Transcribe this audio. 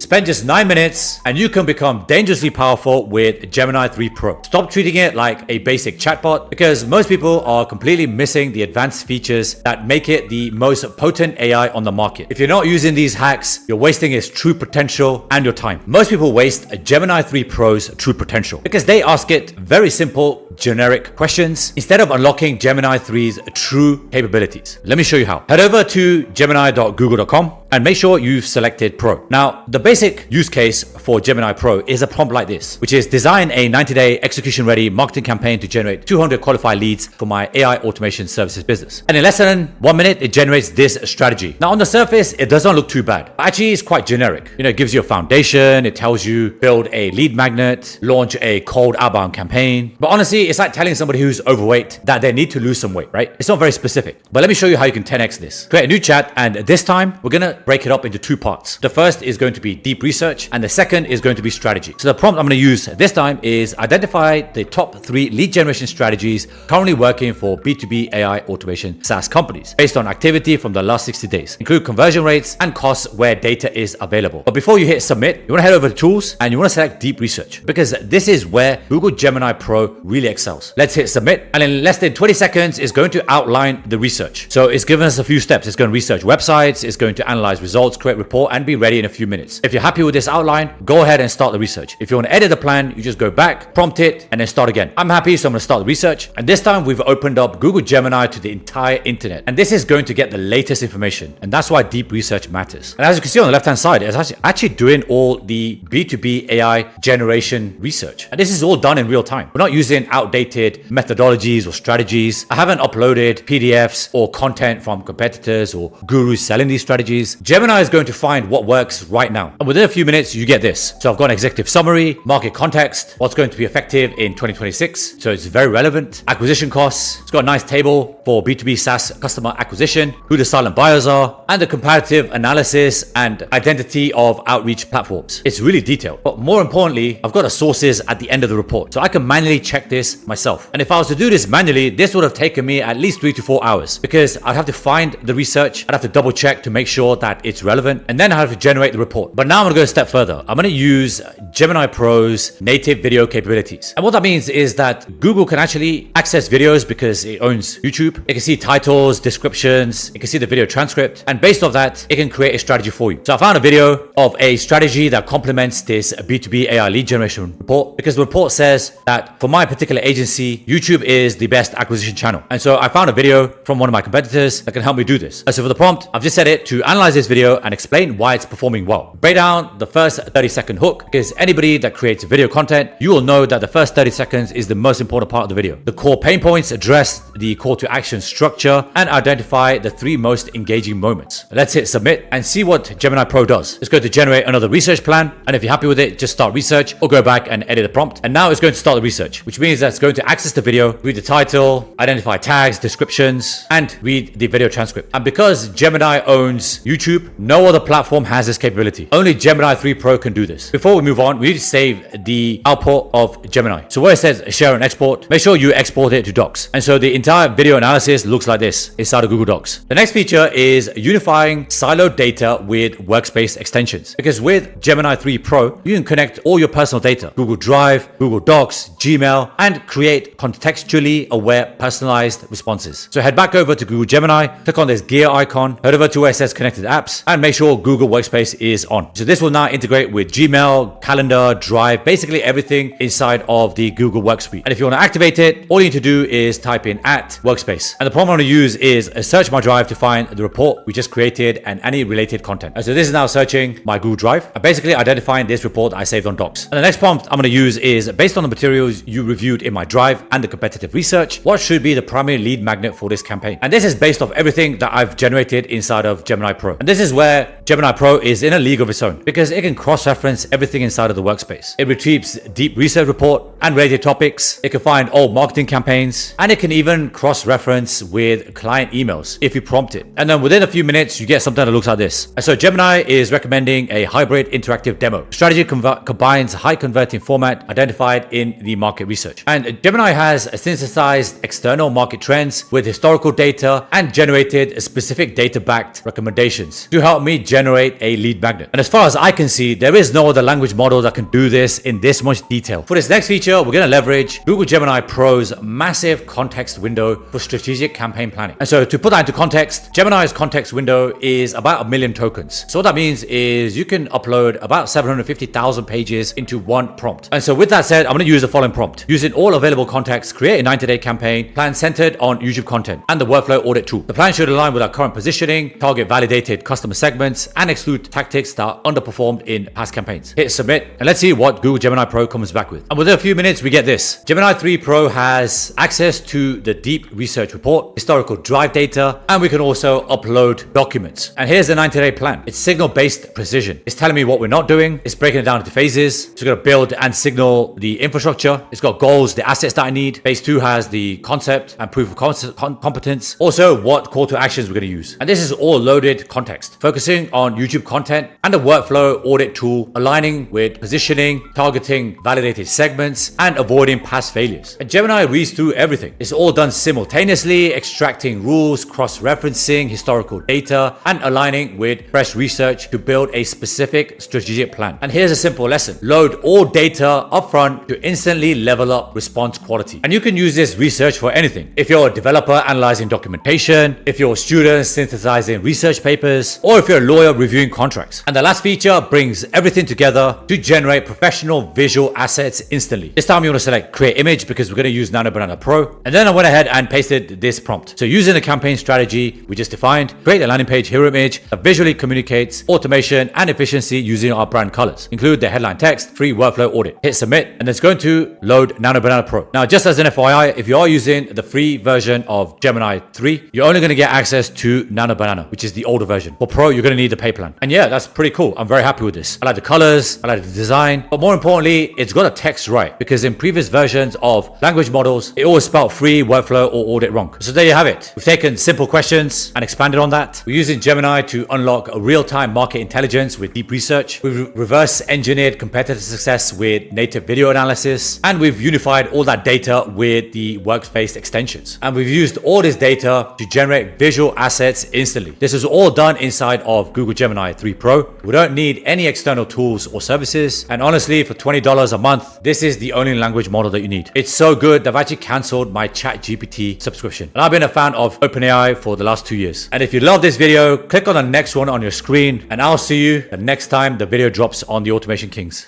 Spend just 9 minutes and you can become dangerously powerful with Gemini 3 Pro. Stop treating it like a basic chatbot because most people are completely missing the advanced features that make it the most potent AI on the market. If you're not using these hacks, you're wasting its true potential and your time. Most people waste Gemini 3 Pro's true potential because they ask it very simple, generic questions instead of unlocking Gemini 3's true capabilities. Let me show you how. Head over to gemini.google.com and make sure you've selected Pro. Now, the basic use case for Gemini Pro is a prompt like this, which is design a 90-day execution-ready marketing campaign to generate 200 qualified leads for my AI automation services business. And in less than 1 minute, it generates this strategy. Now, on the surface, it doesn't look too bad. Actually, it's quite generic. It gives you a foundation. It tells you build a lead magnet, launch a cold outbound campaign. But honestly, it's like telling somebody who's overweight that they need to lose some weight, right? It's not very specific. But let me show you how you can 10x this. Create a new chat, and this time, we're gonna break it up into two parts. The first is going to be deep research, and the second is going to be strategy. So the prompt I'm going to use this time is identify the top 3 lead generation strategies currently working for B2B AI automation SaaS companies based on activity from the last 60 days. Include conversion rates and costs where data is available. But before you hit submit, you want to head over to tools and you want to select deep research because this is where Google Gemini Pro really excels. Let's hit submit, and in less than 20 seconds, it's going to outline the research. So it's given us a few steps. It's going to research websites, it's going to analyze results, create report, and be ready in a few minutes. If you're happy with this outline, go ahead and start the research. If you want to edit the plan, you just go back, prompt it, and then start again. I'm happy, so I'm going to start the research. And this time we've opened up Google Gemini to the entire internet. And this is going to get the latest information. And that's why deep research matters. And as you can see on the left-hand side, it's actually doing all the B2B AI generation research. And this is all done in real time. We're not using outdated methodologies or strategies. I haven't uploaded PDFs or content from competitors or gurus selling these strategies. Gemini is going to find what works right now. And within a few minutes, you get this. So I've got an executive summary, market context, what's going to be effective in 2026. So it's very relevant. Acquisition costs. It's got a nice table for B2B SaaS customer acquisition, who the silent buyers are, and the comparative analysis and identity of outreach platforms. It's really detailed. But more importantly, I've got the sources at the end of the report. So I can manually check this myself. And if I was to do this manually, this would have taken me at least 3 to 4 hours because I'd have to find the research. I'd have to double check to make sure that it's relevant, and then I have to generate the report. But now I'm going to go a step further. I'm going to use Gemini Pro's native video capabilities. And what that means is that Google can actually access videos because it owns YouTube. It can see titles, descriptions, it can see the video transcript, and based off that, it can create a strategy for you. So I found a video of a strategy that complements this B2B AI lead generation report because the report says that for my particular agency, YouTube is the best acquisition channel. And so I found a video from one of my competitors that can help me do this. And so for the prompt, I've just set it to analyze this video and explain why it's performing well. Break down the first 30-second hook because anybody that creates video content, you will know that the first 30 seconds is the most important part of the video. The core pain points address the call to action structure and identify the 3 most engaging moments. Let's hit submit and see what Gemini Pro does. It's going to generate another research plan, and if you're happy with it, just start research or go back and edit the prompt. And now it's going to start the research, which means that it's going to access the video, read the title, identify tags, descriptions, and read the video transcript. And because Gemini owns YouTube, no other platform has this capability. Only Gemini 3 Pro can do this. Before we move on, we need to save the output of Gemini. So where it says share and export, make sure you export it to Docs. And so the entire video analysis looks like this inside of Google Docs. The next feature is unifying siloed data with Workspace extensions. Because with Gemini 3 Pro, you can connect all your personal data, Google Drive, Google Docs, Gmail, and create contextually aware personalized responses. So head back over to Google Gemini, click on this gear icon, head over to where it says connected apps, and make sure Google Workspace is on. So this will now integrate with Gmail, Calendar, Drive, basically everything inside of the Google Workspace. And if you want to activate it, all you need to do is type in @workspace. And the prompt I'm going to use is search my drive to find the report we just created and any related content. And so this is now searching my Google Drive and basically identifying this report that I saved on Docs. And the next prompt I'm going to use is based on the materials you reviewed in my drive and the competitive research, what should be the primary lead magnet for this campaign? And this is based off everything that I've generated inside of Gemini Pro. And this is where Gemini Pro is in a league of its own because it can cross-reference everything inside of the workspace. It retrieves deep research report and related topics. It can find old marketing campaigns, and it can even cross-reference with client emails if you prompt it. And then within a few minutes, you get something that looks like this. And so Gemini is recommending a hybrid interactive demo. Strategy combines high converting format identified in the market research. And Gemini has synthesized external market trends with historical data and generated specific data-backed recommendations to help me generate generate a lead magnet. And as far as I can see, there is no other language model that can do this in this much detail. For this next feature, we're going to leverage Google Gemini Pro's massive context window for strategic campaign planning. And so to put that into context, Gemini's context window is about 1 million tokens. So what that means is you can upload about 750,000 pages into one prompt. And so with that said, I'm going to use the following prompt. Using all available context, create a 90-day campaign plan centered on YouTube content and the workflow audit tool. The plan should align with our current positioning, target validated customer segments, and exclude tactics that underperformed in past campaigns. Hit submit, and let's see what Google Gemini Pro comes back with. And within a few minutes, we get this. Gemini 3 Pro has access to the deep research report, historical drive data, and we can also upload documents. And here's the 90-day plan. It's signal-based precision. It's telling me what we're not doing. It's breaking it down into phases. It's going to build and signal the infrastructure. It's got goals, the assets that I need. Phase 2 has the concept and proof of competence. Also, what call to actions we're going to use. And this is all loaded context, focusing on YouTube content and the workflow audit tool, aligning with positioning, targeting validated segments, and avoiding past failures. And Gemini reads through everything. It's all done simultaneously, extracting rules, cross-referencing historical data, and aligning with fresh research to build a specific strategic plan. And here's a simple lesson. Load all data upfront to instantly level up response quality. And you can use this research for anything. If you're a developer analyzing documentation, if you're a student synthesizing research papers, or if you're a lawyer reviewing contracts. And the last feature brings everything together to generate professional visual assets instantly. This time you want to select create image because we're going to use Nano Banana Pro. And then I went ahead and pasted this prompt. So using the campaign strategy we just defined, create a landing page hero image that visually communicates automation and efficiency using our brand colors. Include the headline text, free workflow audit. Hit submit, and it's going to load Nano Banana Pro. Now, just as an FYI, if you are using the free version of Gemini 3, you're only going to get access to Nano Banana, which is the older version. For Pro, you're going to need the pay plan. And yeah, that's pretty cool. I'm very happy with this. I like the colors, I like the design, but more importantly, it's got the text right, because in previous versions of language models, it always spelled free, workflow, or audit wrong. So there you have it. We've taken simple questions and expanded on that. We're using Gemini to unlock a real-time market intelligence with deep research. We've reverse engineered competitive success with native video analysis, and we've unified all that data with the Workspace extensions. And we've used all this data to generate visual assets instantly. This is all done inside of Google Gemini 3 Pro. We don't need any external tools or services. And honestly, for $20 a month, this is the only language model that you need. It's so good that I've actually canceled my ChatGPT subscription. And I've been a fan of OpenAI for the last 2 years. And if you love this video, click on the next one on your screen, and I'll see you the next time the video drops on the Automation Kings.